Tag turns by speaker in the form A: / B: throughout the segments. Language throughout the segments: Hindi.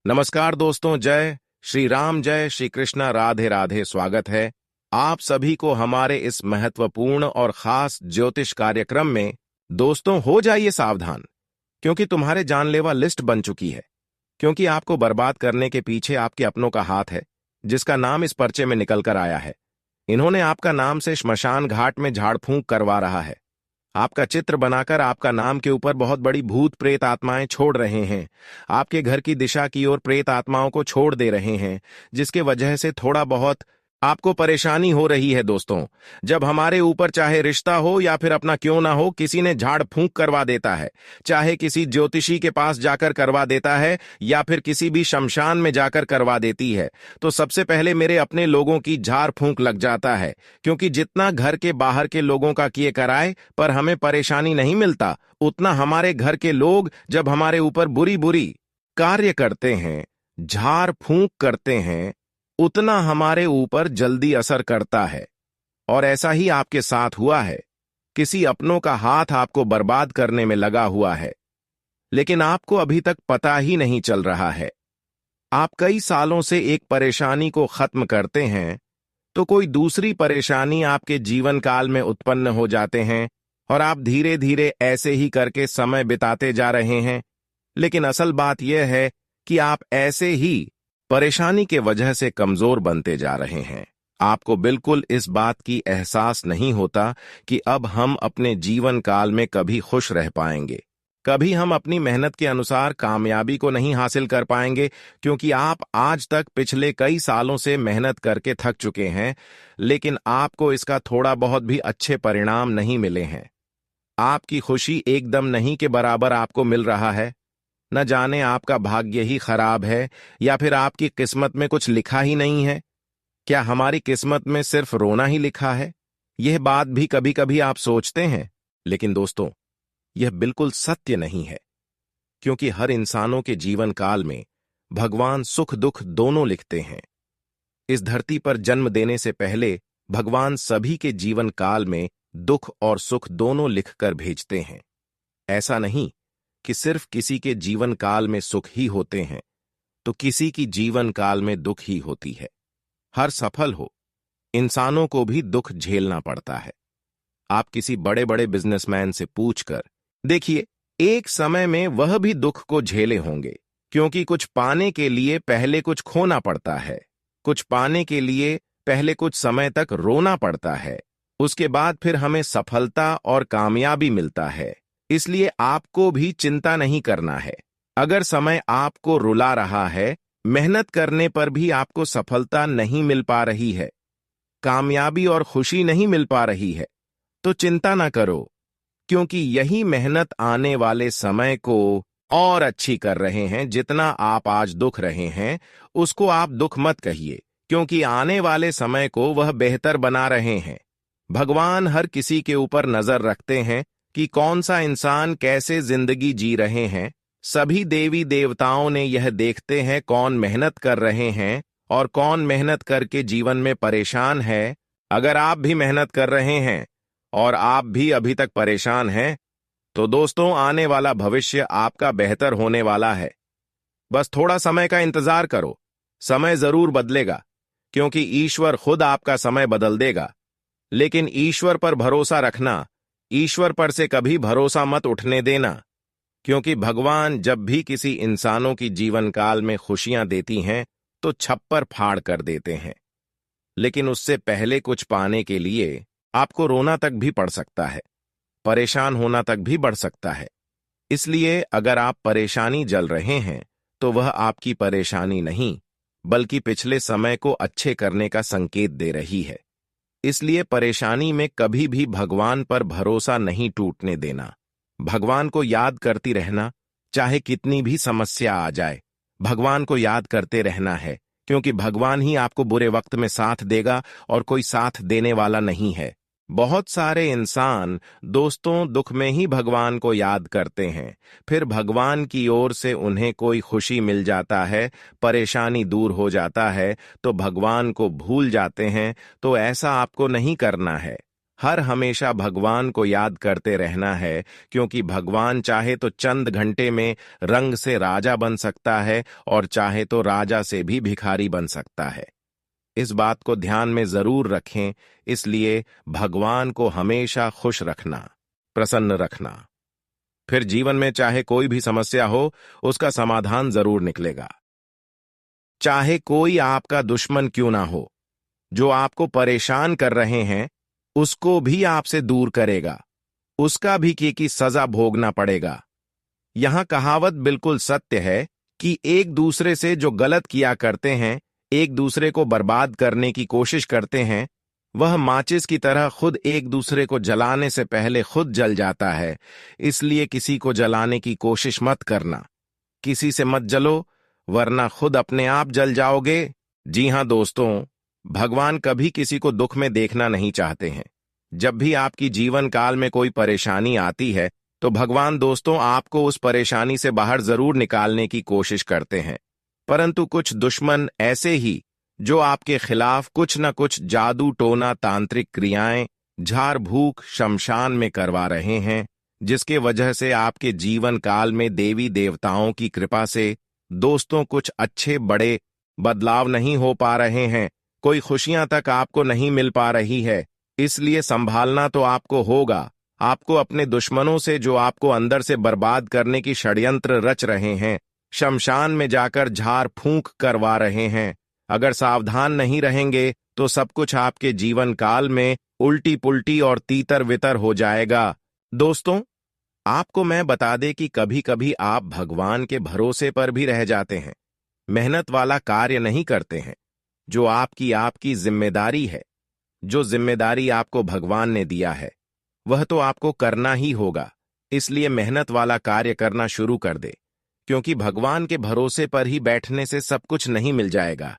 A: नमस्कार दोस्तों, जय श्री राम, जय श्री कृष्णा, राधे राधे। स्वागत है आप सभी को हमारे इस महत्वपूर्ण और खास ज्योतिष कार्यक्रम में। दोस्तों, हो जाइए सावधान, क्योंकि तुम्हारे जानलेवा लिस्ट बन चुकी है। क्योंकि आपको बर्बाद करने के पीछे आपके अपनों का हाथ है, जिसका नाम इस पर्चे में निकल कर आया है। इन्होंने आपका नाम से श्मशान घाट में झाड़ फूंक करवा रहा है। आपका चित्र बनाकर आपका नाम के ऊपर बहुत बड़ी भूत प्रेत आत्माएं छोड़ रहे हैं। आपके घर की दिशा की ओर प्रेत आत्माओं को छोड़ दे रहे हैं, जिसके वजह से थोड़ा बहुत आपको परेशानी हो रही है। दोस्तों, जब हमारे ऊपर चाहे रिश्ता हो या फिर अपना क्यों ना हो, किसी ने झाड़ फूंक करवा देता है, चाहे किसी ज्योतिषी के पास जाकर करवा देता है या फिर किसी भी शमशान में जाकर करवा देती है, तो सबसे पहले मेरे अपने लोगों की झाड़ फूंक लग जाता है। क्योंकि जितना घर के बाहर के लोगों का किए कराए पर हमें परेशानी नहीं मिलता, उतना हमारे घर के लोग जब हमारे ऊपर बुरी बुरी कार्य करते हैं, झाड़ फूंक करते हैं, उतना हमारे ऊपर जल्दी असर करता है। और ऐसा ही आपके साथ हुआ है। किसी अपनों का हाथ आपको बर्बाद करने में लगा हुआ है, लेकिन आपको अभी तक पता ही नहीं चल रहा है। आप कई सालों से एक परेशानी को खत्म करते हैं तो कोई दूसरी परेशानी आपके जीवन काल में उत्पन्न हो जाते हैं, और आप धीरे धीरे ऐसे ही करके समय बिताते जा रहे हैं। लेकिन असल बात यह है कि आप ऐसे ही परेशानी के वजह से कमजोर बनते जा रहे हैं। आपको बिल्कुल इस बात की एहसास नहीं होता कि अब हम अपने जीवन काल में कभी खुश रह पाएंगे, कभी हम अपनी मेहनत के अनुसार कामयाबी को नहीं हासिल कर पाएंगे, क्योंकि आप आज तक पिछले कई सालों से मेहनत करके थक चुके हैं, लेकिन आपको इसका थोड़ा बहुत भी अच्छे परिणाम नहीं मिले हैं। आपकी खुशी एकदम नहीं के बराबर आपको मिल रहा है। न जाने आपका भाग्य ही खराब है या फिर आपकी किस्मत में कुछ लिखा ही नहीं है। क्या हमारी किस्मत में सिर्फ रोना ही लिखा है? यह बात भी कभी कभी आप सोचते हैं, लेकिन दोस्तों, यह बिल्कुल सत्य नहीं है। क्योंकि हर इंसानों के जीवन काल में भगवान सुख दुख दोनों लिखते हैं। इस धरती पर जन्म देने से पहले भगवान सभी के जीवन काल में दुख और सुख दोनों लिखकर भेजते हैं। ऐसा नहीं कि सिर्फ किसी के जीवन काल में सुख ही होते हैं तो किसी की जीवन काल में दुख ही होती है। हर सफल हो इंसानों को भी दुख झेलना पड़ता है। आप किसी बड़े बड़े बिजनेसमैन से पूछकर देखिए, एक समय में वह भी दुख को झेले होंगे, क्योंकि कुछ पाने के लिए पहले कुछ खोना पड़ता है। कुछ पाने के लिए पहले कुछ समय तक रोना पड़ता है, उसके बाद फिर हमें सफलता और कामयाबी मिलता है। इसलिए आपको भी चिंता नहीं करना है। अगर समय आपको रुला रहा है, मेहनत करने पर भी आपको सफलता नहीं मिल पा रही है, कामयाबी और खुशी नहीं मिल पा रही है, तो चिंता ना करो, क्योंकि यही मेहनत आने वाले समय को और अच्छी कर रहे हैं। जितना आप आज दुख रहे हैं, उसको आप दुख मत कहिए, क्योंकि आने वाले समय को वह बेहतर बना रहे हैं। भगवान हर किसी के ऊपर नजर रखते हैं कि कौन सा इंसान कैसे जिंदगी जी रहे हैं। सभी देवी देवताओं ने यह देखते हैं कौन मेहनत कर रहे हैं और कौन मेहनत करके जीवन में परेशान है। अगर आप भी मेहनत कर रहे हैं और आप भी अभी तक परेशान हैं, तो दोस्तों, आने वाला भविष्य आपका बेहतर होने वाला है। बस थोड़ा समय का इंतजार करो, समय जरूर बदलेगा, क्योंकि ईश्वर खुद आपका समय बदल देगा। लेकिन ईश्वर पर भरोसा रखना, ईश्वर पर से कभी भरोसा मत उठने देना, क्योंकि भगवान जब भी किसी इंसानों की जीवन काल में खुशियां देती हैं तो छप्पर फाड़ कर देते हैं। लेकिन उससे पहले कुछ पाने के लिए आपको रोना तक भी पड़ सकता है, परेशान होना तक भी बढ़ सकता है। इसलिए अगर आप परेशानी जल रहे हैं तो वह आपकी परेशानी नहीं, बल्कि पिछले समय को अच्छे करने का संकेत दे रही है। इसलिए परेशानी में कभी भी भगवान पर भरोसा नहीं टूटने देना। भगवान को याद करती रहना, चाहे कितनी भी समस्या आ जाए, भगवान को याद करते रहना है, क्योंकि भगवान ही आपको बुरे वक्त में साथ देगा और कोई साथ देने वाला नहीं है। बहुत सारे इंसान दोस्तों दुख में ही भगवान को याद करते हैं, फिर भगवान की ओर से उन्हें कोई खुशी मिल जाता है, परेशानी दूर हो जाता है, तो भगवान को भूल जाते हैं। तो ऐसा आपको नहीं करना है। हर हमेशा भगवान को याद करते रहना है, क्योंकि भगवान चाहे तो चंद घंटे में रंग से राजा बन सकता है और चाहे तो राजा से भी भिखारी बन सकता है। इस बात को ध्यान में जरूर रखें, इसलिए भगवान को हमेशा खुश रखना, प्रसन्न रखना। फिर जीवन में चाहे कोई भी समस्या हो, उसका समाधान जरूर निकलेगा। चाहे कोई आपका दुश्मन क्यों ना हो, जो आपको परेशान कर रहे हैं, उसको भी आपसे दूर करेगा, उसका भी की सजा भोगना पड़ेगा। यहां कहावत बिल्कुल सत्य है कि एक दूसरे से जो गलत किया करते हैं, एक दूसरे को बर्बाद करने की कोशिश करते हैं, वह माचिस की तरह खुद एक दूसरे को जलाने से पहले खुद जल जाता है। इसलिए किसी को जलाने की कोशिश मत करना, किसी से मत जलो, वरना खुद अपने आप जल जाओगे। जी हां दोस्तों, भगवान कभी किसी को दुख में देखना नहीं चाहते हैं। जब भी आपकी जीवन काल में कोई परेशानी आती है, तो भगवान दोस्तों आपको उस परेशानी से बाहर जरूर निकालने की कोशिश करते हैं। परंतु कुछ दुश्मन ऐसे ही, जो आपके खिलाफ कुछ न कुछ जादू टोना तांत्रिक क्रियाएं झाड़ भूख शमशान में करवा रहे हैं, जिसके वजह से आपके जीवन काल में देवी देवताओं की कृपा से दोस्तों कुछ अच्छे बड़े बदलाव नहीं हो पा रहे हैं, कोई खुशियां तक आपको नहीं मिल पा रही है। इसलिए संभालना तो आपको होगा, आपको अपने दुश्मनों से, जो आपको अंदर से बर्बाद करने की षड्यंत्र रच रहे हैं, शमशान में जाकर झाड़ फूंक करवा रहे हैं। अगर सावधान नहीं रहेंगे तो सब कुछ आपके जीवन काल में उल्टी पुल्टी और तीतर वितर हो जाएगा। दोस्तों, आपको मैं बता दे कि कभी कभी आप भगवान के भरोसे पर भी रह जाते हैं, मेहनत वाला कार्य नहीं करते हैं, जो आपकी जिम्मेदारी है। जो जिम्मेदारी आपको भगवान ने दिया है, वह तो आपको करना ही होगा। इसलिए मेहनत वाला कार्य करना शुरू कर दे, क्योंकि भगवान के भरोसे पर ही बैठने से सब कुछ नहीं मिल जाएगा।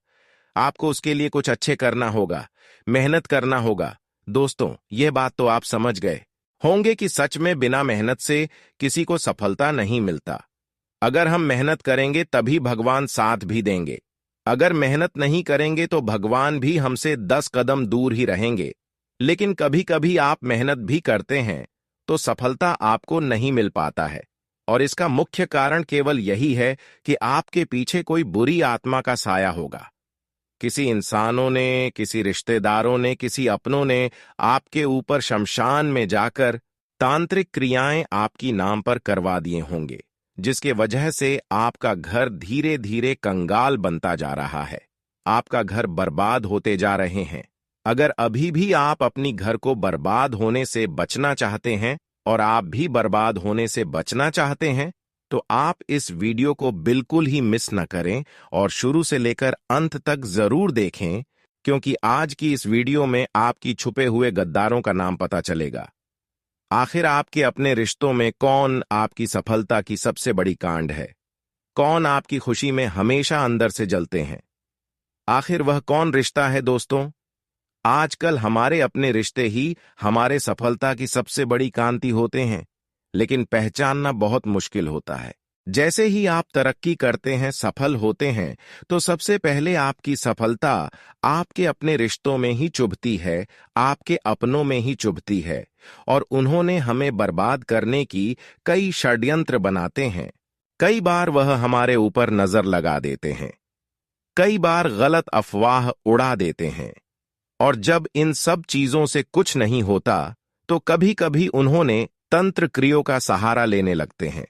A: आपको उसके लिए कुछ अच्छे करना होगा, मेहनत करना होगा। दोस्तों, यह बात तो आप समझ गए होंगे कि सच में बिना मेहनत से किसी को सफलता नहीं मिलता। अगर हम मेहनत करेंगे तभी भगवान साथ भी देंगे। अगर मेहनत नहीं करेंगे तो भगवान भी हमसे 10 कदम दूर ही रहेंगे। लेकिन कभी कभी आप मेहनत भी करते हैं तो सफलता आपको नहीं मिल पाता है, और इसका मुख्य कारण केवल यही है कि आपके पीछे कोई बुरी आत्मा का साया होगा। किसी इंसानों ने, किसी रिश्तेदारों ने, किसी अपनों ने आपके ऊपर शमशान में जाकर तांत्रिक क्रियाएं आपकी नाम पर करवा दिए होंगे, जिसके वजह से आपका घर धीरे धीरे कंगाल बनता जा रहा है, आपका घर बर्बाद होते जा रहे हैं। अगर अभी भी आप अपनी घर को बर्बाद होने से बचना चाहते हैं, और आप भी बर्बाद होने से बचना चाहते हैं, तो आप इस वीडियो को बिल्कुल ही मिस न करें और शुरू से लेकर अंत तक जरूर देखें, क्योंकि आज की इस वीडियो में आपकी छुपे हुए गद्दारों का नाम पता चलेगा। आखिर आपके अपने रिश्तों में कौन आपकी सफलता की सबसे बड़ी कांड है? कौन आपकी खुशी में हमेशा अंदर से जलते हैं? आखिर वह कौन रिश्ता है दोस्तों? आजकल हमारे अपने रिश्ते ही हमारे सफलता की सबसे बड़ी कांति होते हैं, लेकिन पहचानना बहुत मुश्किल होता है। जैसे ही आप तरक्की करते हैं, सफल होते हैं, तो सबसे पहले आपकी सफलता आपके अपने रिश्तों में ही चुभती है, आपके अपनों में ही चुभती है, और उन्होंने हमें बर्बाद करने की कई षड्यंत्र बनाते हैं। कई बार वह हमारे ऊपर नजर लगा देते हैं, कई बार गलत अफवाह उड़ा देते हैं, और जब इन सब चीजों से कुछ नहीं होता, तो कभी कभी उन्होंने तंत्र क्रियों का सहारा लेने लगते हैं।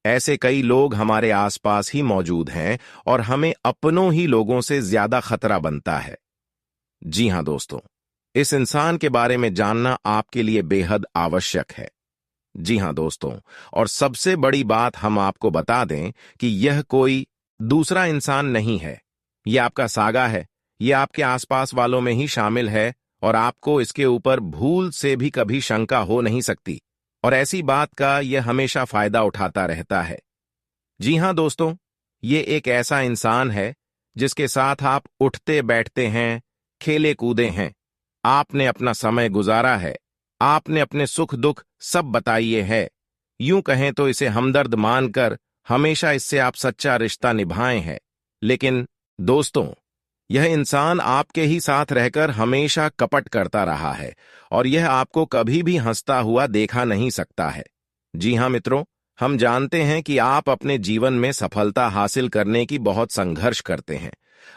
A: ऐसे कई लोग हमारे आसपास ही मौजूद हैं, और हमें अपनों ही लोगों से ज्यादा खतरा बनता है। जी हां दोस्तों, इस इंसान के बारे में जानना आपके लिए बेहद आवश्यक है। जी हां दोस्तों, और सबसे बड़ी बात हम आपको बता दें कि यह कोई दूसरा इंसान नहीं है, यह आपका सागा है, यह आपके आसपास वालों में ही शामिल है, और आपको इसके ऊपर भूल से भी कभी शंका हो नहीं सकती, और ऐसी बात का यह हमेशा फायदा उठाता रहता है। जी हां दोस्तों, ये एक ऐसा इंसान है जिसके साथ आप उठते बैठते हैं, खेले कूदे हैं, आपने अपना समय गुजारा है, आपने अपने सुख दुख सब बताइए है। यूं कहें तो इसे हमदर्द मानकर हमेशा इससे आप सच्चा रिश्ता निभाए हैं। लेकिन दोस्तों, यह इंसान आपके ही साथ रहकर हमेशा कपट करता रहा है और यह आपको कभी भी हंसता हुआ देखा नहीं सकता है। जी हाँ मित्रों, हम जानते हैं कि आप अपने जीवन में सफलता हासिल करने की बहुत संघर्ष करते हैं।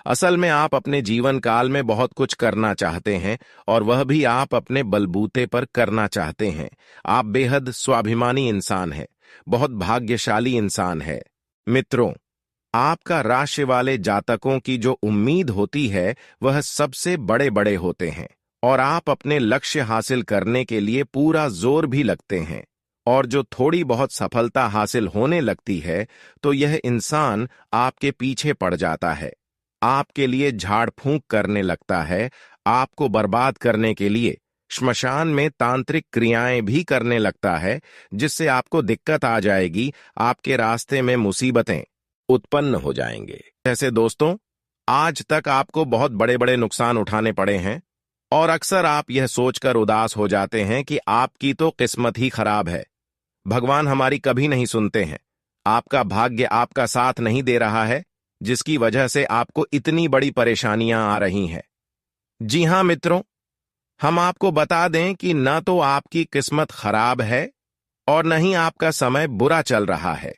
A: असल में आप अपने जीवन काल में बहुत कुछ करना चाहते हैं और वह भी आप अपने बलबूते पर करना चाहते हैं। आप बेहद स्वाभिमानी इंसान हैं, बहुत भाग्यशाली इंसान है। मित्रों, आपका राशि वाले जातकों की जो उम्मीद होती है वह सबसे बड़े बड़े होते हैं और आप अपने लक्ष्य हासिल करने के लिए पूरा जोर भी लगते हैं। और जो थोड़ी बहुत सफलता हासिल होने लगती है तो यह इंसान आपके पीछे पड़ जाता है, आपके लिए झाड़ फूंक करने लगता है, आपको बर्बाद करने के लिए श्मशान में तांत्रिक क्रियाएं भी करने लगता है, जिससे आपको दिक्कत आ जाएगी, आपके रास्ते में मुसीबतें उत्पन्न हो जाएंगे। जैसे दोस्तों, आज तक आपको बहुत बड़े बड़े नुकसान उठाने पड़े हैं और अक्सर आप यह सोचकर उदास हो जाते हैं कि आपकी तो किस्मत ही खराब है, भगवान हमारी कभी नहीं सुनते हैं, आपका भाग्य आपका साथ नहीं दे रहा है, जिसकी वजह से आपको इतनी बड़ी परेशानियां आ रही हैं। जी हां मित्रों, हम आपको बता दें कि न तो आपकी किस्मत खराब है और न ही आपका समय बुरा चल रहा है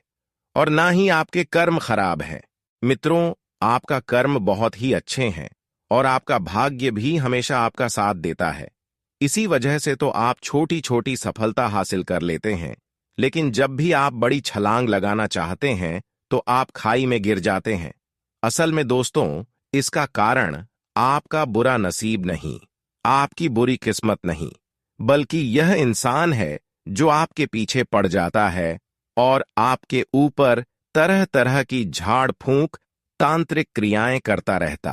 A: और ना ही आपके कर्म खराब हैं। मित्रों, आपका कर्म बहुत ही अच्छे हैं और आपका भाग्य भी हमेशा आपका साथ देता है। इसी वजह से तो आप छोटी छोटी सफलता हासिल कर लेते हैं, लेकिन जब भी आप बड़ी छलांग लगाना चाहते हैं तो आप खाई में गिर जाते हैं। असल में दोस्तों, इसका कारण आपका बुरा नसीब नहीं, आपकी बुरी किस्मत नहीं, बल्कि यह इंसान है जो आपके पीछे पड़ जाता है और आपके ऊपर तरह तरह की झाड़ फूंक तांत्रिक क्रियाएं करता रहता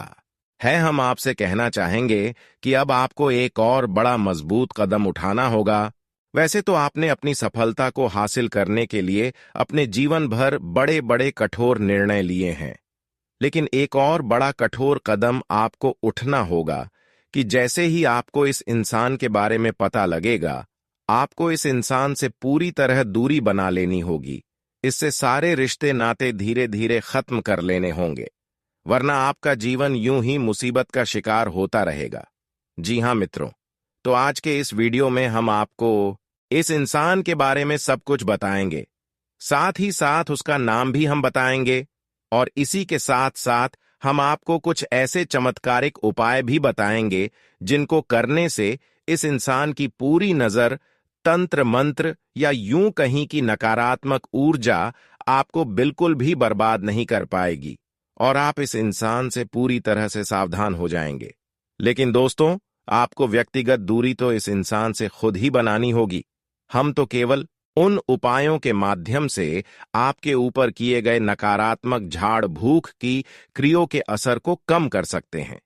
A: है। हम आपसे कहना चाहेंगे कि अब आपको एक और बड़ा मजबूत कदम उठाना होगा। वैसे तो आपने अपनी सफलता को हासिल करने के लिए अपने जीवन भर बड़े बड़े कठोर निर्णय लिए हैं, लेकिन एक और बड़ा कठोर कदम आपको उठना होगा कि जैसे ही आपको इस इंसान के बारे में पता लगेगा, आपको इस इंसान से पूरी तरह दूरी बना लेनी होगी। इससे सारे रिश्ते नाते धीरे धीरे खत्म कर लेने होंगे, वरना आपका जीवन यूं ही मुसीबत का शिकार होता रहेगा। जी हां मित्रों, तो आज के इस वीडियो में हम आपको इस इंसान के बारे में सब कुछ बताएंगे, साथ ही साथ उसका नाम भी हम बताएंगे और इसी के साथ साथ हम आपको कुछ ऐसे चमत्कारिक उपाय भी बताएंगे जिनको करने से इस इंसान की पूरी नजर, तंत्र मंत्र या यूं कहीं की नकारात्मक ऊर्जा आपको बिल्कुल भी बर्बाद नहीं कर पाएगी और आप इस इंसान से पूरी तरह से सावधान हो जाएंगे। लेकिन दोस्तों, आपको व्यक्तिगत दूरी तो इस इंसान से खुद ही बनानी होगी। हम तो केवल उन उपायों के माध्यम से आपके ऊपर किए गए नकारात्मक झाड़ भूख की क्रियाओं के असर को कम कर सकते हैं,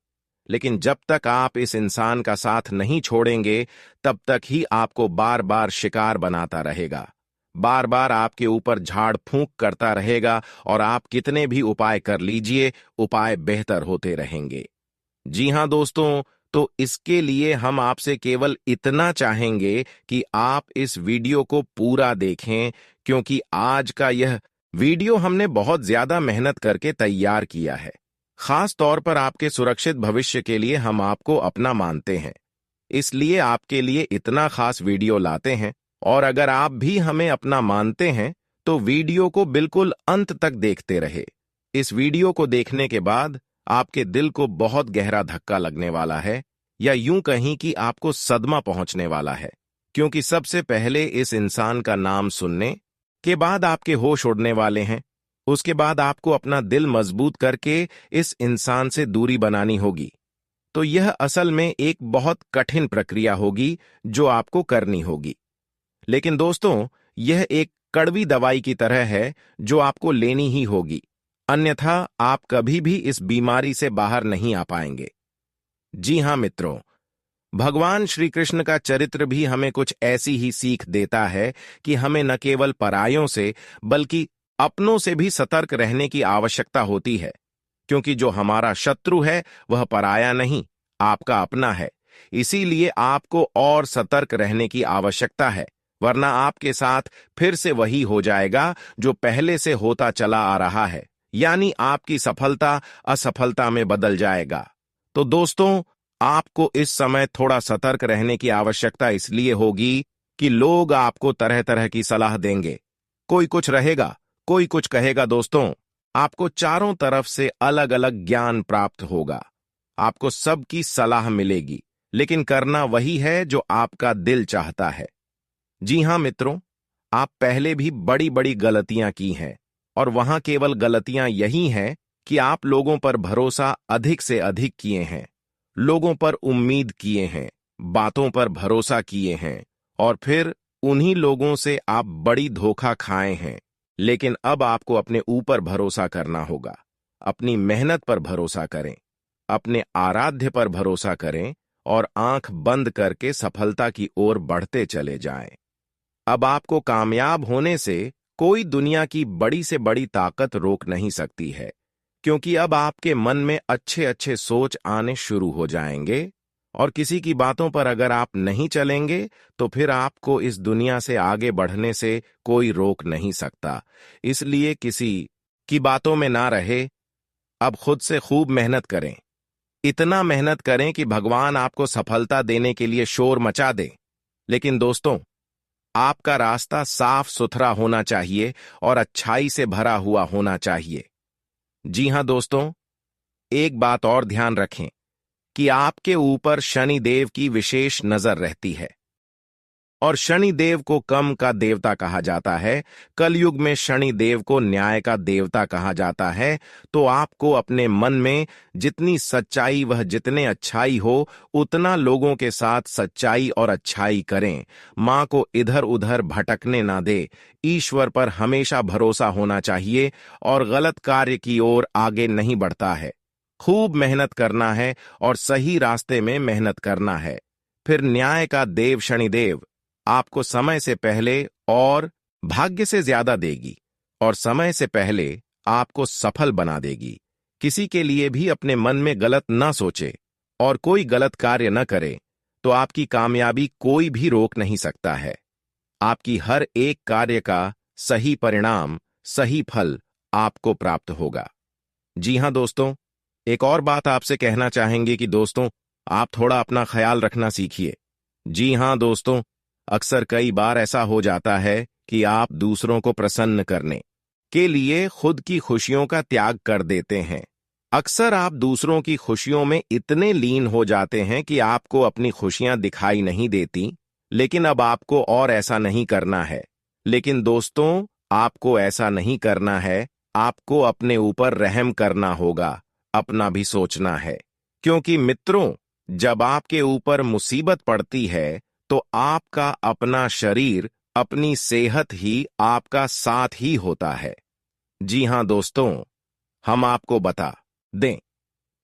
A: लेकिन जब तक आप इस इंसान का साथ नहीं छोड़ेंगे तब तक ही आपको बार बार शिकार बनाता रहेगा, बार बार आपके ऊपर झाड़ फूंक करता रहेगा और आप कितने भी उपाय कर लीजिए, उपाय बेहतर होते रहेंगे। जी हां दोस्तों, तो इसके लिए हम आपसे केवल इतना चाहेंगे कि आप इस वीडियो को पूरा देखें, क्योंकि आज का यह वीडियो हमने बहुत ज्यादा मेहनत करके तैयार किया है। खास तौर पर आपके सुरक्षित भविष्य के लिए हम आपको अपना मानते हैं, इसलिए आपके लिए इतना खास वीडियो लाते हैं। और अगर आप भी हमें अपना मानते हैं तो वीडियो को बिल्कुल अंत तक देखते रहे। इस वीडियो को देखने के बाद आपके दिल को बहुत गहरा धक्का लगने वाला है, या यूं कहीं कि आपको सदमा पहुंचने वाला है, क्योंकि सबसे पहले इस इंसान का नाम सुनने के बाद आपके होश उड़ने वाले हैं। उसके बाद आपको अपना दिल मजबूत करके इस इंसान से दूरी बनानी होगी। तो यह असल में एक बहुत कठिन प्रक्रिया होगी जो आपको करनी होगी, लेकिन दोस्तों, यह एक कड़वी दवाई की तरह है जो आपको लेनी ही होगी, अन्यथा आप कभी भी इस बीमारी से बाहर नहीं आ पाएंगे। जी हां मित्रों, भगवान श्री कृष्ण का चरित्र भी हमें कुछ ऐसी ही सीख देता है कि हमें न केवल परायों से बल्कि अपनों से भी सतर्क रहने की आवश्यकता होती है, क्योंकि जो हमारा शत्रु है वह पराया नहीं, आपका अपना है। इसीलिए आपको और सतर्क रहने की आवश्यकता है, वरना आपके साथ फिर से वही हो जाएगा जो पहले से होता चला आ रहा है, यानी आपकी सफलता असफलता में बदल जाएगा। तो दोस्तों, आपको इस समय थोड़ा सतर्क रहने की आवश्यकता इसलिए होगी कि लोग आपको तरह तरह की सलाह देंगे। कोई कुछ रहेगा, कोई कुछ कहेगा। दोस्तों, आपको चारों तरफ से अलग अलग ज्ञान प्राप्त होगा। आपको सबकी सलाह मिलेगी, लेकिन करना वही है जो आपका दिल चाहता है। जी हां मित्रों, आप पहले भी बड़ी बड़ी गलतियां की हैं, और वहां केवल गलतियां यही हैं कि आप लोगों पर भरोसा अधिक से अधिक किए हैं, लोगों पर उम्मीद किए हैं, बातों पर भरोसा किए हैं, और फिर उन्हीं लोगों से आप बड़ी धोखा खाए हैं। लेकिन अब आपको अपने ऊपर भरोसा करना होगा। अपनी मेहनत पर भरोसा करें, अपने आराध्य पर भरोसा करें, और आंख बंद करके सफलता की ओर बढ़ते चले जाएं। अब आपको कामयाब होने से कोई दुनिया की बड़ी से बड़ी ताकत रोक नहीं सकती है, क्योंकि अब आपके मन में अच्छे अच्छे सोच आने शुरू हो जाएंगे, और किसी की बातों पर अगर आप नहीं चलेंगे तो फिर आपको इस दुनिया से आगे बढ़ने से कोई रोक नहीं सकता। इसलिए किसी की बातों में ना रहे, अब खुद से खूब मेहनत करें। इतना मेहनत करें कि भगवान आपको सफलता देने के लिए शोर मचा दे। लेकिन दोस्तों, आपका रास्ता साफ सुथरा होना चाहिए और अच्छाई से भरा हुआ होना चाहिए। जी हां दोस्तों, एक बात और ध्यान रखें कि आपके ऊपर शनि देव की विशेष नजर रहती है, और शनि देव को कम का देवता कहा जाता है। कलयुग में शनि देव को न्याय का देवता कहा जाता है। तो आपको अपने मन में जितनी सच्चाई वह जितने अच्छाई हो, उतना लोगों के साथ सच्चाई और अच्छाई करें। मां को इधर उधर भटकने ना दे। ईश्वर पर हमेशा भरोसा होना चाहिए, और गलत कार्य की ओर आगे नहीं बढ़ता है। खूब मेहनत करना है और सही रास्ते में मेहनत करना है। फिर न्याय का देव शनिदेव आपको समय से पहले और भाग्य से ज्यादा देगी, और समय से पहले आपको सफल बना देगी। किसी के लिए भी अपने मन में गलत ना सोचे और कोई गलत कार्य न करे, तो आपकी कामयाबी कोई भी रोक नहीं सकता है। आपकी हर एक कार्य का सही परिणाम, सही फल आपको प्राप्त होगा। जी हां दोस्तों, एक और बात आपसे कहना चाहेंगे कि दोस्तों, आप थोड़ा अपना ख्याल रखना सीखिए। जी हां दोस्तों, अक्सर कई बार ऐसा हो जाता है कि आप दूसरों को प्रसन्न करने के लिए खुद की खुशियों का त्याग कर देते हैं। अक्सर आप दूसरों की खुशियों में इतने लीन हो जाते हैं कि आपको अपनी खुशियां दिखाई नहीं देती। लेकिन अब आपको और ऐसा नहीं करना है। लेकिन दोस्तों, आपको ऐसा नहीं करना है। आपको अपने ऊपर रहम करना होगा, अपना भी सोचना है। क्योंकि मित्रों, जब आपके ऊपर मुसीबत पड़ती है तो आपका अपना शरीर, अपनी सेहत ही आपका साथ ही होता है। जी हां दोस्तों, हम आपको बता दें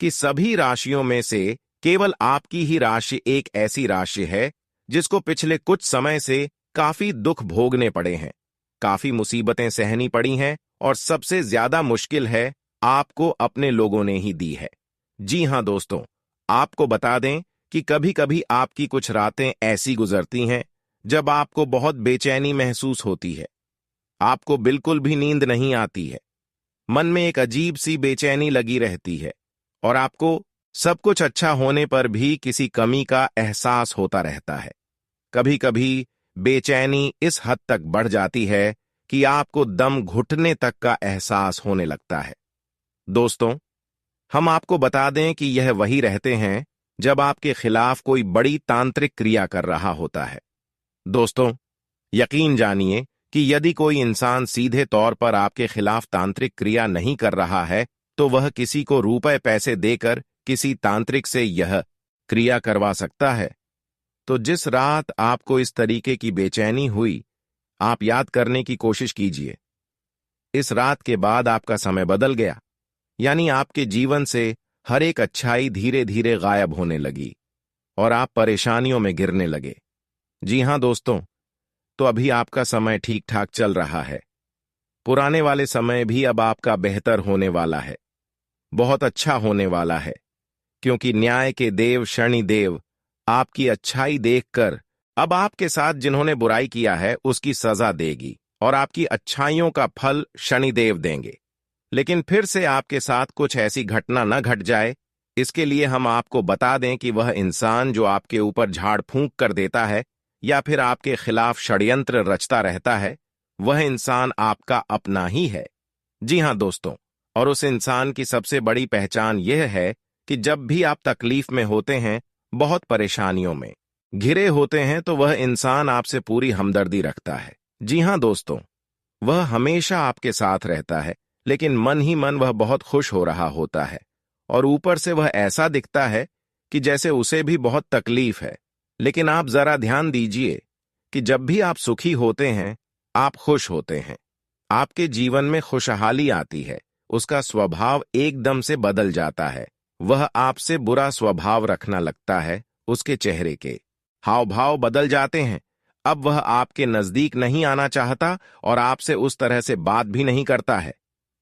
A: कि सभी राशियों में से केवल आपकी ही राशि एक ऐसी राशि है जिसको पिछले कुछ समय से काफी दुख भोगने पड़े हैं, काफी मुसीबतें सहनी पड़ी हैं, और सबसे ज्यादा मुश्किल है आपको अपने लोगों ने ही दी है। जी हां दोस्तों, आपको बता दें कि कभी कभी आपकी कुछ रातें ऐसी गुजरती हैं जब आपको बहुत बेचैनी महसूस होती है। आपको बिल्कुल भी नींद नहीं आती है। मन में एक अजीब सी बेचैनी लगी रहती है, और आपको सब कुछ अच्छा होने पर भी किसी कमी का एहसास होता रहता है। कभी कभी बेचैनी इस हद तक बढ़ जाती है कि आपको दम घुटने तक का एहसास होने लगता है। दोस्तों, हम आपको बता दें कि यह वही रहते हैं जब आपके खिलाफ कोई बड़ी तांत्रिक क्रिया कर रहा होता है। दोस्तों, यकीन जानिए कि यदि कोई इंसान सीधे तौर पर आपके खिलाफ तांत्रिक क्रिया नहीं कर रहा है, तो वह किसी को रुपए पैसे देकर किसी तांत्रिक से यह क्रिया करवा सकता है। तो जिस रात आपको इस तरीके की बेचैनी हुई, आप याद करने की कोशिश कीजिए। इस रात के बाद आपका समय बदल गया, यानी आपके जीवन से हर एक अच्छाई धीरे धीरे गायब होने लगी और आप परेशानियों में गिरने लगे। जी हां दोस्तों, तो अभी आपका समय ठीक ठाक चल रहा है। पुराने वाले समय भी अब आपका बेहतर होने वाला है, बहुत अच्छा होने वाला है, क्योंकि न्याय के देव शनि देव आपकी अच्छाई देखकर अब आपके साथ जिन्होंने बुराई किया है उसकी सजा देगी, और आपकी अच्छाइयों का फल शनिदेव देंगे। लेकिन फिर से आपके साथ कुछ ऐसी घटना न घट जाए, इसके लिए हम आपको बता दें कि वह इंसान जो आपके ऊपर झाड़ फूंक कर देता है या फिर आपके खिलाफ षड्यंत्र रचता रहता है, वह इंसान आपका अपना ही है। जी हां दोस्तों, और उस इंसान की सबसे बड़ी पहचान यह है कि जब भी आप तकलीफ में होते हैं, बहुत परेशानियों में घिरे होते हैं, तो वह इंसान आपसे पूरी हमदर्दी रखता है। जी हां दोस्तों, वह हमेशा आपके साथ रहता है, लेकिन मन ही मन वह बहुत खुश हो रहा होता है और ऊपर से वह ऐसा दिखता है कि जैसे उसे भी बहुत तकलीफ है। लेकिन आप जरा ध्यान दीजिए कि जब भी आप सुखी होते हैं, आप खुश होते हैं, आपके जीवन में खुशहाली आती है, उसका स्वभाव एकदम से बदल जाता है। वह आपसे बुरा स्वभाव रखना लगता है, उसके चेहरे के हाव भाव बदल जाते हैं। अब वह आपके नजदीक नहीं आना चाहता और आपसे उस तरह से बात भी नहीं करता है।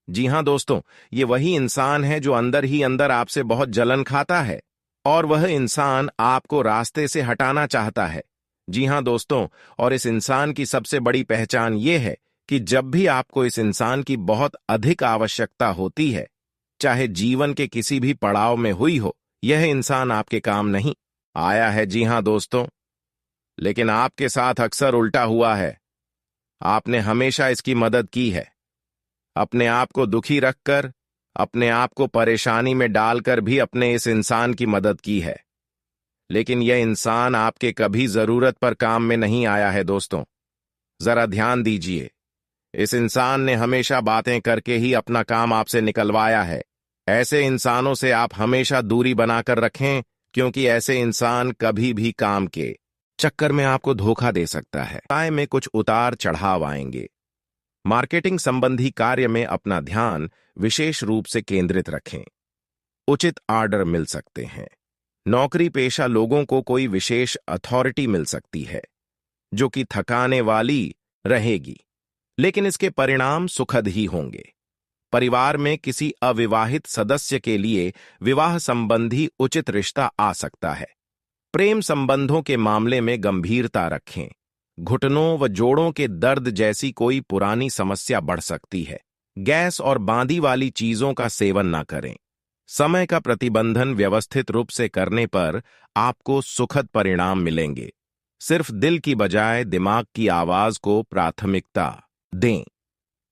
A: जी हां दोस्तों, ये वही इंसान है जो अंदर ही अंदर आपसे बहुत जलन खाता है और वह इंसान आपको रास्ते से हटाना चाहता है। जी हां दोस्तों, और इस इंसान की सबसे बड़ी पहचान ये है कि जब भी आपको इस इंसान की बहुत अधिक आवश्यकता होती है, चाहे जीवन के किसी भी पड़ाव में हुई हो, यह इंसान आपके काम नहीं आया है। जी हां दोस्तों, लेकिन आपके साथ अक्सर उल्टा हुआ है। आपने हमेशा इसकी मदद की है, अपने आप को दुखी रखकर, अपने आप को परेशानी में डालकर भी अपने इस इंसान की मदद की है। लेकिन यह इंसान आपके कभी जरूरत पर काम में नहीं आया है दोस्तों। जरा ध्यान दीजिए, इस इंसान ने हमेशा बातें करके ही अपना काम आपसे निकलवाया है। ऐसे इंसानों से आप हमेशा दूरी बनाकर रखें, क्योंकि ऐसे इंसान कभी भी काम के चक्कर में आपको धोखा दे सकता है। व्यवसाय में कुछ उतार चढ़ाव आएंगे। मार्केटिंग संबंधी कार्य में अपना ध्यान विशेष रूप से केंद्रित रखें। उचित ऑर्डर मिल सकते हैं। नौकरी पेशा लोगों को कोई विशेष अथॉरिटी मिल सकती है, जो कि थकाने वाली रहेगी, लेकिन इसके परिणाम सुखद ही होंगे। परिवार में किसी अविवाहित सदस्य के लिए विवाह संबंधी उचित रिश्ता आ सकता है। प्रेम संबंधों के मामले में गंभीरता रखें। घुटनों व जोड़ों के दर्द जैसी कोई पुरानी समस्या बढ़ सकती है। गैस और बांदी वाली चीजों का सेवन न करें। समय का प्रतिबंधन व्यवस्थित रूप से करने पर आपको सुखद परिणाम मिलेंगे। सिर्फ दिल की बजाय दिमाग की आवाज को प्राथमिकता दें।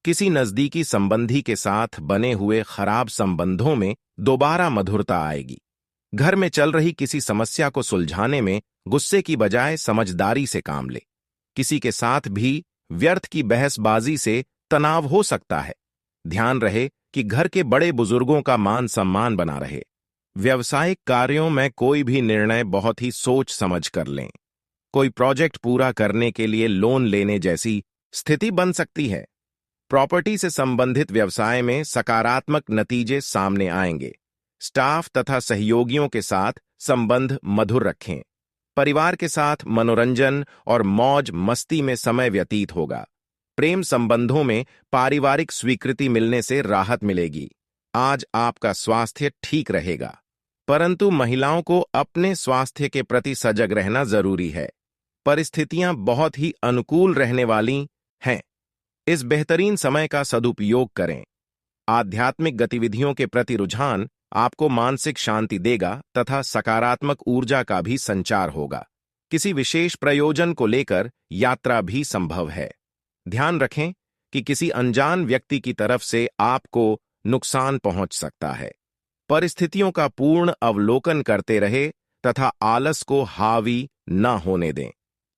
A: किसी नजदीकी संबंधी के साथ बने हुए खराब संबंधों में दोबारा मधुरता आएगी। घर में चल रही किसी समस्या को सुलझाने में गुस्से की बजाय समझदारी से काम ले। किसी के साथ भी व्यर्थ की बहसबाजी से तनाव हो सकता है। ध्यान रहे कि घर के बड़े बुजुर्गों का मान सम्मान बना रहे। व्यावसायिक कार्यों में कोई भी निर्णय बहुत ही सोच समझ कर लें। कोई प्रोजेक्ट पूरा करने के लिए लोन लेने जैसी स्थिति बन सकती है। प्रॉपर्टी से संबंधित व्यवसाय में सकारात्मक नतीजे सामने आएंगे। स्टाफ तथा सहयोगियों के साथ संबंध मधुर रखें। परिवार के साथ मनोरंजन और मौज मस्ती में समय व्यतीत होगा। प्रेम संबंधों में पारिवारिक स्वीकृति मिलने से राहत मिलेगी। आज आपका स्वास्थ्य ठीक रहेगा, परंतु महिलाओं को अपने स्वास्थ्य के प्रति सजग रहना जरूरी है। परिस्थितियां बहुत ही अनुकूल रहने वाली हैं। इस बेहतरीन समय का सदुपयोग करें। आध्यात्मिक गतिविधियों के प्रति रुझान आपको मानसिक शांति देगा तथा सकारात्मक ऊर्जा का भी संचार होगा। किसी विशेष प्रयोजन को लेकर यात्रा भी संभव है। ध्यान रखें कि किसी अनजान व्यक्ति की तरफ से आपको नुकसान पहुंच सकता है। परिस्थितियों का पूर्ण अवलोकन करते रहे तथा आलस को हावी न होने दें।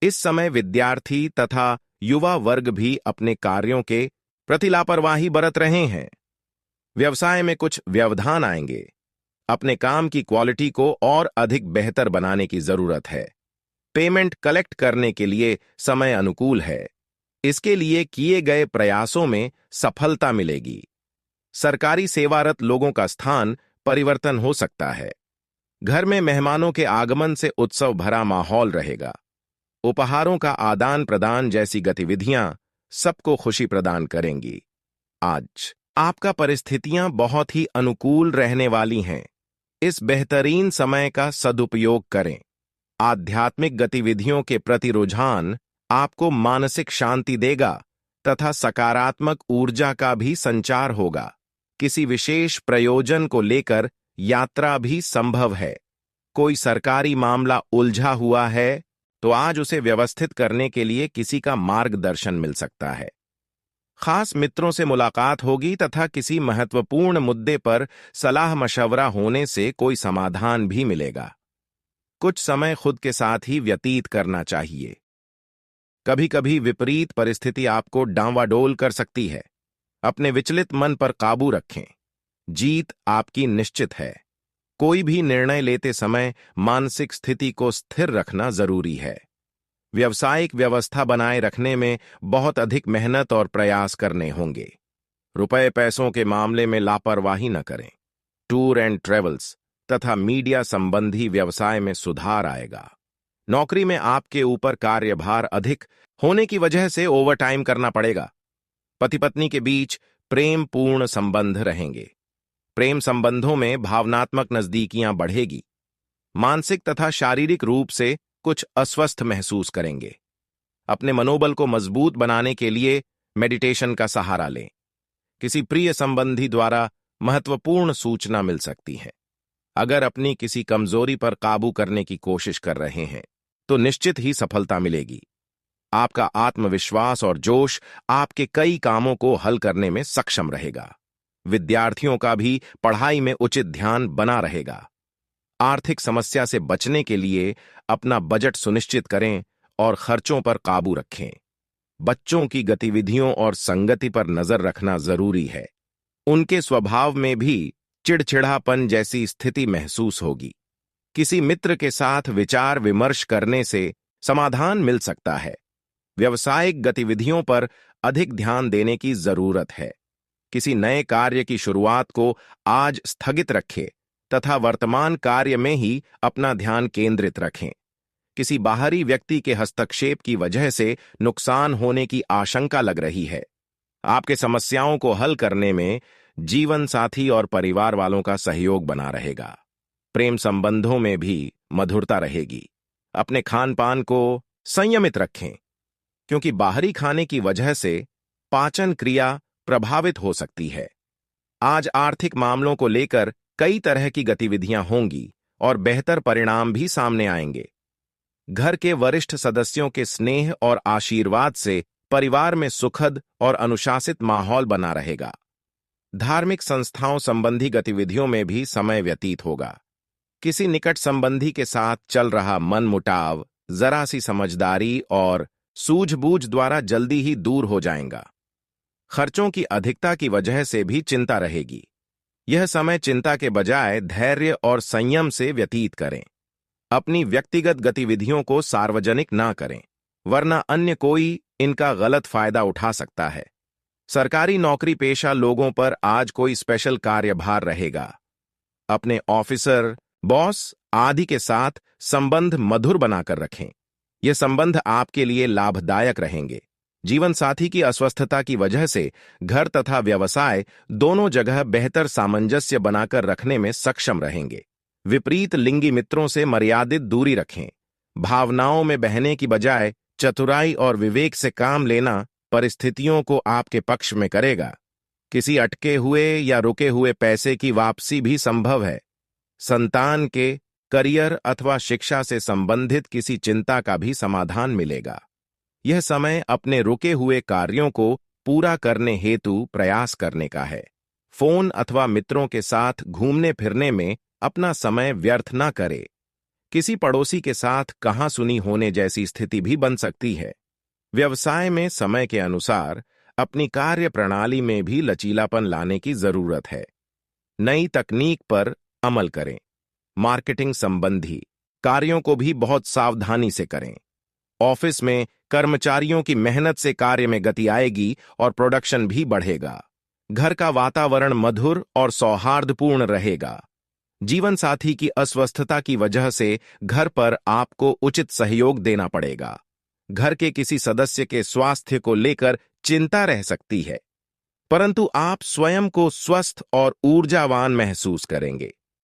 A: इस समय विद्यार्थी तथा युवा वर्ग भी अपने कार्यों के प्रति लापरवाही बरत रहे हैं। व्यवसाय में कुछ व्यवधान आएंगे। अपने काम की क्वालिटी को और अधिक बेहतर बनाने की जरूरत है। पेमेंट कलेक्ट करने के लिए समय अनुकूल है। इसके लिए किए गए प्रयासों में सफलता मिलेगी। सरकारी सेवारत लोगों का स्थान परिवर्तन हो सकता है। घर में मेहमानों के आगमन से उत्सव भरा माहौल रहेगा। उपहारों का आदान प्रदान जैसी गतिविधियां सबको खुशी प्रदान करेंगी। आज आपका परिस्थितियां बहुत ही अनुकूल रहने वाली हैं। इस बेहतरीन समय का सदुपयोग करें। आध्यात्मिक गतिविधियों के प्रति रुझान आपको मानसिक शांति देगा तथा सकारात्मक ऊर्जा का भी संचार होगा। किसी विशेष प्रयोजन को लेकर यात्रा भी संभव है। कोई सरकारी मामला उलझा हुआ है तो आज उसे व्यवस्थित करने के लिए किसी का मार्गदर्शन मिल सकता है। खास मित्रों से मुलाकात होगी तथा किसी महत्वपूर्ण मुद्दे पर सलाह मशवरा होने से कोई समाधान भी मिलेगा। कुछ समय खुद के साथ ही व्यतीत करना चाहिए। कभी कभी विपरीत परिस्थिति आपको डांवाडोल कर सकती है। अपने विचलित मन पर काबू रखें। जीत आपकी निश्चित है। कोई भी निर्णय लेते समय मानसिक स्थिति को स्थिर रखना जरूरी है। व्यावसायिक व्यवस्था बनाए रखने में बहुत अधिक मेहनत और प्रयास करने होंगे। रुपए पैसों के मामले में लापरवाही न करें। टूर एंड ट्रेवल्स तथा मीडिया संबंधी व्यवसाय में सुधार आएगा। नौकरी में आपके ऊपर कार्यभार अधिक होने की वजह से ओवरटाइम करना पड़ेगा। पति पत्नी के बीच प्रेम पूर्ण संबंध रहेंगे। प्रेम संबंधों में भावनात्मक नजदीकियां बढ़ेगी। मानसिक तथा शारीरिक रूप से कुछ अस्वस्थ महसूस करेंगे। अपने मनोबल को मजबूत बनाने के लिए मेडिटेशन का सहारा लें। किसी प्रिय संबंधी द्वारा महत्वपूर्ण सूचना मिल सकती है। अगर अपनी किसी कमजोरी पर काबू करने की कोशिश कर रहे हैं तो निश्चित ही सफलता मिलेगी। आपका आत्मविश्वास और जोश आपके कई कामों को हल करने में सक्षम रहेगा। विद्यार्थियों का भी पढ़ाई में उचित ध्यान बना रहेगा। आर्थिक समस्या से बचने के लिए अपना बजट सुनिश्चित करें और खर्चों पर काबू रखें। बच्चों की गतिविधियों और संगति पर नजर रखना जरूरी है। उनके स्वभाव में भी चिड़चिड़ापन जैसी स्थिति महसूस होगी। किसी मित्र के साथ विचार विमर्श करने से समाधान मिल सकता है। व्यावसायिक गतिविधियों पर अधिक ध्यान देने की जरूरत है। किसी नए कार्य की शुरुआत को आज स्थगित रखें तथा वर्तमान कार्य में ही अपना ध्यान केंद्रित रखें। किसी बाहरी व्यक्ति के हस्तक्षेप की वजह से नुकसान होने की आशंका लग रही है। आपके समस्याओं को हल करने में जीवन साथी और परिवार वालों का सहयोग बना रहेगा। प्रेम संबंधों में भी मधुरता रहेगी। अपने खान पान को संयमित रखें, क्योंकि बाहरी खाने की वजह से पाचन क्रिया प्रभावित हो सकती है। आज आर्थिक मामलों को लेकर कई तरह की गतिविधियां होंगी और बेहतर परिणाम भी सामने आएंगे। घर के वरिष्ठ सदस्यों के स्नेह और आशीर्वाद से परिवार में सुखद और अनुशासित माहौल बना रहेगा। धार्मिक संस्थाओं संबंधी गतिविधियों में भी समय व्यतीत होगा। किसी निकट संबंधी के साथ चल रहा मनमुटाव जरा सी समझदारी और सूझबूझ द्वारा जल्दी ही दूर हो जाएगा। खर्चों की अधिकता की वजह से भी चिंता रहेगी। यह समय चिंता के बजाय धैर्य और संयम से व्यतीत करें। अपनी व्यक्तिगत गतिविधियों को सार्वजनिक ना करें, वरना अन्य कोई इनका गलत फायदा उठा सकता है। सरकारी नौकरी पेशा लोगों पर आज कोई स्पेशल कार्यभार रहेगा। अपने ऑफिसर, बॉस आदि के साथ संबंध मधुर बनाकर रखें। ये संबंध आपके लिए लाभदायक रहेंगे। जीवन साथी की अस्वस्थता की वजह से घर तथा व्यवसाय दोनों जगह बेहतर सामंजस्य बनाकर रखने में सक्षम रहेंगे। विपरीत लिंगी मित्रों से मर्यादित दूरी रखें। भावनाओं में बहने की बजाय चतुराई और विवेक से काम लेना परिस्थितियों को आपके पक्ष में करेगा। किसी अटके हुए या रुके हुए पैसे की वापसी भी संभव है। संतान के करियर अथवा शिक्षा से संबंधित किसी चिंता का भी समाधान मिलेगा। यह समय अपने रुके हुए कार्यों को पूरा करने हेतु प्रयास करने का है। फोन अथवा मित्रों के साथ घूमने फिरने में अपना समय व्यर्थ न करे। किसी पड़ोसी के साथ कहासुनी होने जैसी स्थिति भी बन सकती है। व्यवसाय में समय के अनुसार अपनी कार्य प्रणाली में भी लचीलापन लाने की जरूरत है। नई तकनीक पर अमल करें। मार्केटिंग संबंधी कार्यों को भी बहुत सावधानी से करें। ऑफिस में कर्मचारियों की मेहनत से कार्य में गति आएगी और प्रोडक्शन भी बढ़ेगा। घर का वातावरण मधुर और सौहार्दपूर्ण रहेगा। जीवन साथी की अस्वस्थता की वजह से घर पर आपको उचित सहयोग देना पड़ेगा। घर के किसी सदस्य के स्वास्थ्य को लेकर चिंता रह सकती है, परंतु आप स्वयं को स्वस्थ और ऊर्जावान महसूस करेंगे।